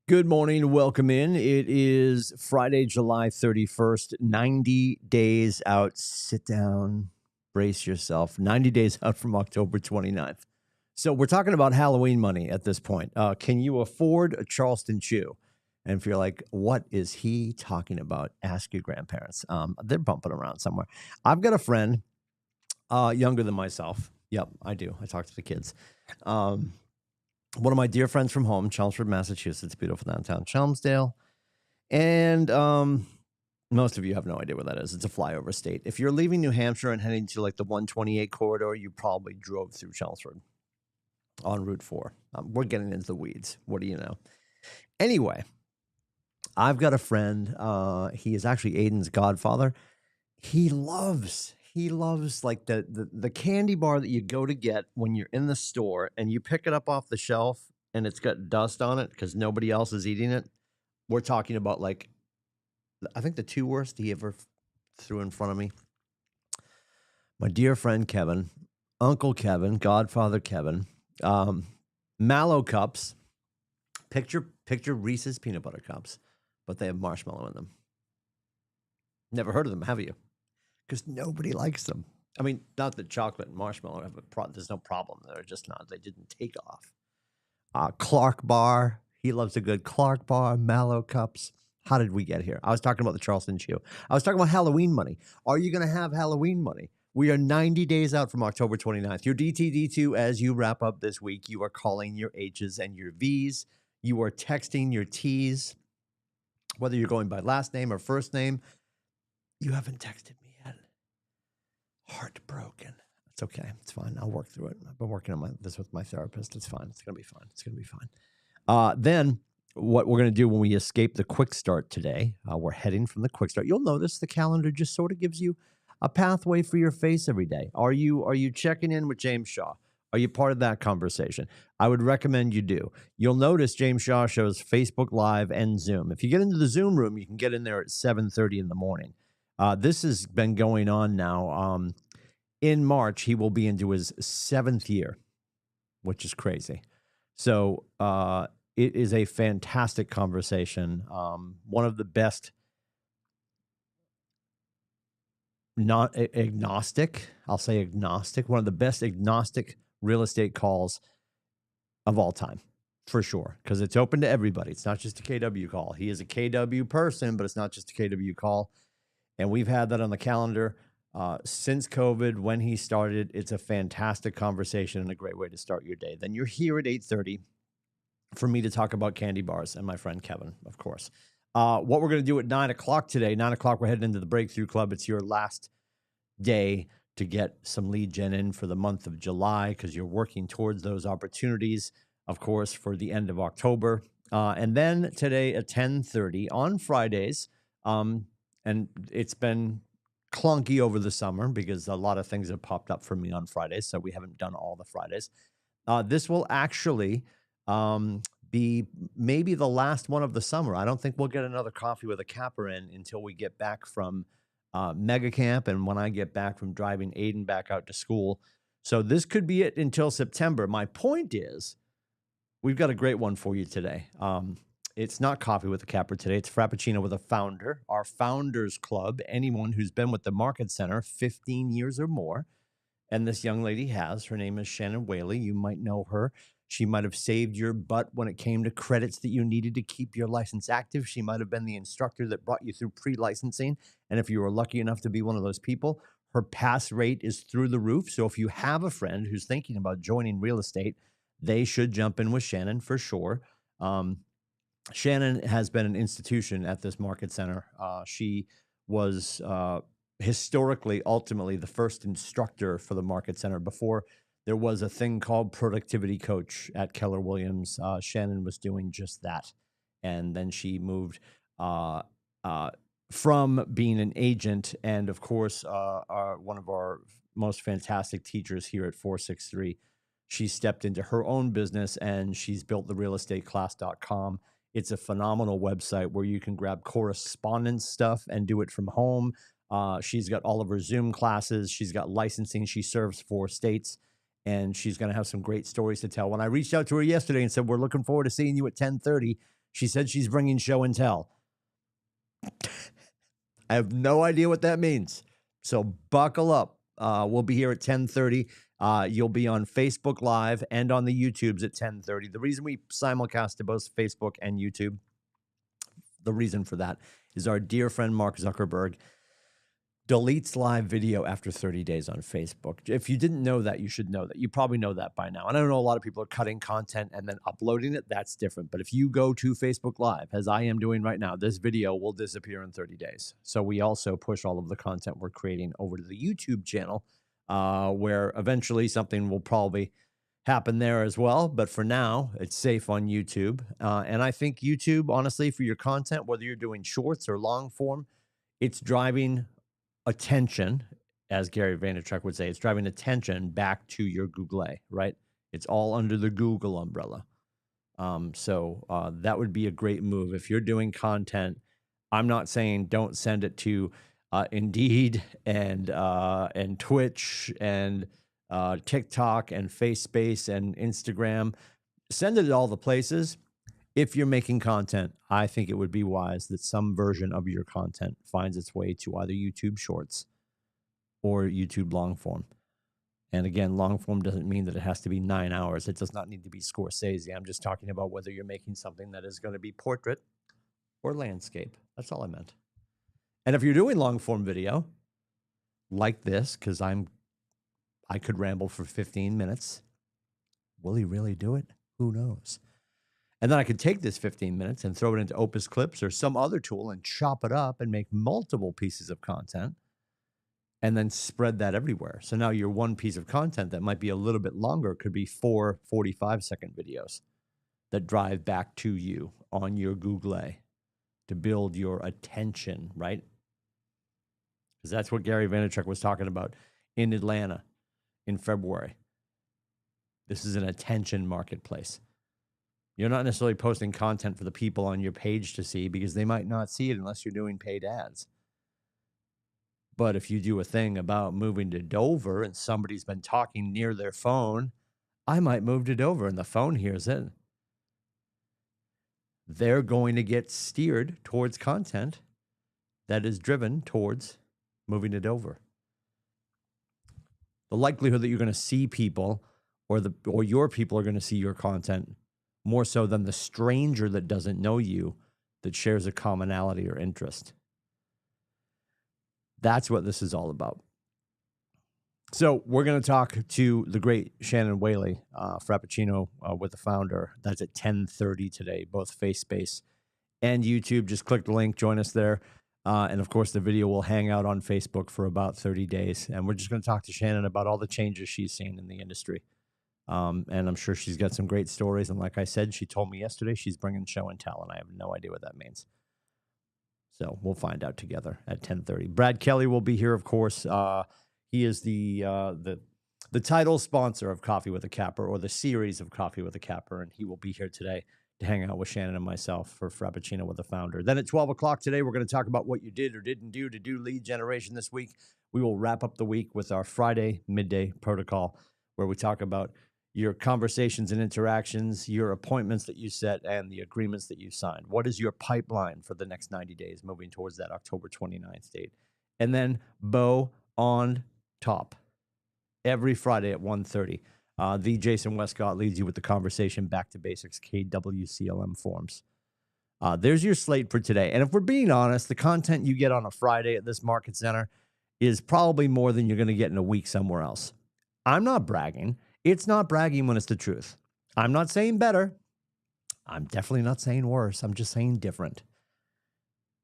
Good morning. Welcome in. It is Friday, July 31st, 90 days out. Sit down, brace yourself. 90 days out from October 29th. So we're talking about Halloween money at this point. Can you afford a Charleston chew? And if you're like, what is he talking about? Ask your grandparents. They're bumping around somewhere. I've got a friend younger than myself. Yep, I do. I talk to the kids. One of my dear friends from home, Chelmsford, Massachusetts, beautiful downtown Chelmsdale. And most of you have no idea where that is. It's a flyover state. If you're leaving New Hampshire and heading to like the 128 corridor, you probably drove through Chelmsford on Route 4. We're getting into the weeds. What do you know? Anyway, I've got a friend. He is actually Aiden's godfather. He loves like the candy bar that you go to get when you're in the store and you pick it up off the shelf and it's got dust on it because nobody else is eating it. We're talking about like, I think the two worst he ever threw in front of me. My dear friend Kevin, Uncle Kevin, Godfather Kevin, Mallow cups. Picture Reese's peanut butter cups, but they have marshmallow in them. Never heard of them, have you? Because nobody likes them. I mean, not that chocolate and marshmallow have there's no problem. They're just not. They didn't take off. Clark bar. He loves a good Clark bar, Mallow cups. How did we get here? I was talking about the Charleston chew. I was talking about Halloween money. Are you going to have Halloween money? We are 90 days out from October 29th. Your DTD2, as you wrap up this week, you are calling your H's and your V's. You are texting your T's. Whether you're going by last name or first name, you haven't texted me yet. Heartbroken. It's okay. It's fine. I'll work through it. I've been working on this with my therapist. It's fine. It's going to be fine. It's going to be fine. Then what we're going to do when we escape the KWikStart today, we're heading from the KWikStart. You'll notice the calendar just sort of gives you a pathway for your face every day. Are you checking in with James Shaw? Are you part of that conversation? I would recommend you do. You'll notice James Shaw shows Facebook Live and Zoom. If you get into the Zoom room, you can get in there at 7:30 in the morning. This has been going on now. In March, he will be into his 7th year, which is crazy. So it is a fantastic conversation. One of the best agnostic, one of the best agnostic real estate calls of all time, for sure, because it's open to everybody. It's not just a KW call. He is a KW person, but it's not just a KW call. And we've had that on the calendar since COVID, when he started. It's a fantastic conversation and a great way to start your day. Then you're here at 8:30 for me to talk about candy bars and my friend Kevin, of course. What we're going to do at 9 o'clock today, 9 o'clock, we're heading into the Breakthrough Club. It's your last day to get some lead gen in for the month of July because you're working towards those opportunities, of course, for the end of October. And then today at 10:30 on Fridays, and it's been clunky over the summer because a lot of things have popped up for me on Fridays, so we haven't done all the Fridays. This will actually be maybe the last one of the summer. I don't think we'll get another coffee with a capper in until we get back from mega camp and when I get back from driving Aiden back out to school. So this could be it until September. My point is, we've got a great one for you today. It's not coffee with a capper today. It's Frappuccino with a founder, our Founders Club. Anyone who's been with the Market Center 15 years or more. And this young lady has. Her name is Shannon Whaley. You might know her. She might have saved your butt when it came to credits that you needed to keep your license active. She might have been the instructor that brought you through pre-licensing. And if you were lucky enough to be one of those people, her pass rate is through the roof. So if you have a friend who's thinking about joining real estate, they should jump in with Shannon for sure. Shannon has been an institution at this Market Center. She was historically, ultimately, the first instructor for the Market Center before there was a thing called Productivity Coach at Keller Williams. Shannon was doing just that. And then she moved from being an agent and, of course, one of our most fantastic teachers here at 463. She stepped into her own business and she's built the realestateclass.com. It's a phenomenal website where you can grab correspondence stuff and do it from home. She's got all of her Zoom classes. She's got licensing. She serves 4 states, and she's going to have some great stories to tell. When I reached out to her yesterday and said, we're looking forward to seeing you at 10:30, She said she's bringing show and tell. I have no idea what that means. So buckle up. We'll be here at 10:30. You'll be on Facebook Live and on the YouTubes at 10:30. The reason we simulcast to both Facebook and YouTube, the reason for that is our dear friend Mark Zuckerberg deletes live video after 30 days on Facebook. If you didn't know that, you should know that. You probably know that by now. And I know a lot of people are cutting content and then uploading it. That's different. But if you go to Facebook Live, as I am doing right now, this video will disappear in 30 days. So we also push all of the content we're creating over to the YouTube channel, where eventually something will probably happen there as well. But for now, it's safe on YouTube. And I think YouTube, honestly, for your content, whether you're doing shorts or long form, it's driving attention, as Gary Vaynerchuk would say, it's driving attention back to your Google, right? It's all under the Google umbrella. So that would be a great move. If you're doing content, I'm not saying don't send it to Indeed and Twitch and TikTok and FaceSpace and Instagram. Send it to all the places. If you're making content, I think it would be wise that some version of your content finds its way to either YouTube Shorts or YouTube long form. And again, long form doesn't mean that it has to be 9 hours. It does not need to be Scorsese. I'm just talking about whether you're making something that is going to be portrait or landscape. That's all I meant. And if you're doing long form video like this, because I could ramble for 15 minutes, will he really do it? Who knows? And then I could take this 15 minutes and throw it into Opus Clips or some other tool and chop it up and make multiple pieces of content and then spread that everywhere. So now your one piece of content that might be a little bit longer could be 4 45-second videos that drive back to you on your Google to build your attention, right? Because that's what Gary Vaynerchuk was talking about in Atlanta in February. This is an attention marketplace. You're not necessarily posting content for the people on your page to see because they might not see it unless you're doing paid ads. But if you do a thing about moving to Dover and somebody's been talking near their phone, I might move to Dover and the phone hears it. They're going to get steered towards content that is driven towards moving to Dover. The likelihood that you're going to see people or your people are going to see your content more so than the stranger that doesn't know you that shares a commonality or interest. That's what this is all about. So we're going to talk to the great Shannon Whaley, Frappuccino with the founder. That's at 10:30 today, both FaceSpace and YouTube. Just click the link, join us there. And of course, the video will hang out on Facebook for about 30 days. And we're just going to talk to Shannon about all the changes she's seen in the industry. And I'm sure she's got some great stories. And like I said, she told me yesterday she's bringing show and tell, and I have no idea what that means. So we'll find out together at 10:30. Brad Kelly will be here, of course. He is the title sponsor of Coffee with a Capper, or the series of Coffee with a Capper, and he will be here today to hang out with Shannon and myself for Frappuccino with the founder. Then at 12 o'clock today, we're going to talk about what you did or didn't do to do lead generation this week. We will wrap up the week with our Friday midday protocol, where we talk about your conversations and interactions, your appointments that you set, and the agreements that you signed. What is your pipeline for the next 90 days moving towards that October 29th date? And then Bo on top every Friday at 1:30. The Jason Westcott leads you with the conversation back to basics, KWCLM forms. There's your slate for today. And if we're being honest, the content you get on a Friday at this market center is probably more than you're going to get in a week somewhere else. I'm not bragging. It's not bragging when it's the truth. I'm not saying better. I'm definitely not saying worse. I'm just saying different.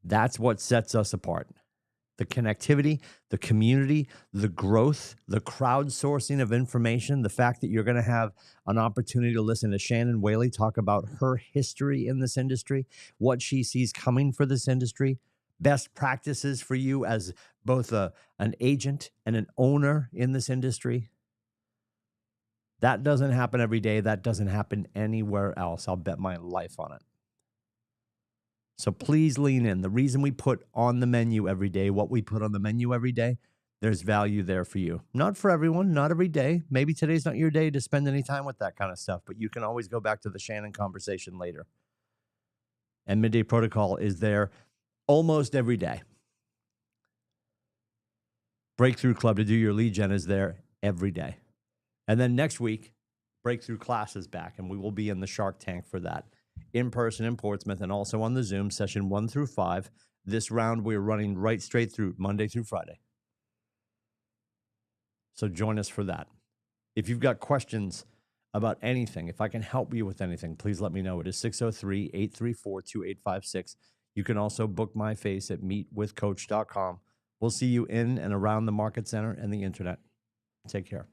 That's what sets us apart. The connectivity, the community, the growth, the crowdsourcing of information, the fact that you're going to have an opportunity to listen to Shannon Whaley talk about her history in this industry, what she sees coming for this industry, best practices for you as both an agent and an owner in this industry. That doesn't happen every day. That doesn't happen anywhere else. I'll bet my life on it. So please lean in. The reason we put on the menu every day, what we put on the menu every day, there's value there for you. Not for everyone, not every day. Maybe today's not your day to spend any time with that kind of stuff, but you can always go back to the Shannon conversation later. And Midday Protocol is there almost every day. Breakthrough Club to do your lead gen is there every day. And then next week, Breakthrough Class is back, and we will be in the Shark Tank for that, in person in Portsmouth and also on the Zoom, session 1 through 5. This round, we're running right straight through Monday through Friday. So join us for that. If you've got questions about anything, if I can help you with anything, please let me know. It is 603-834-2856. You can also book my face at meetwithcoach.com. We'll see you in and around the Market Center and the internet. Take care.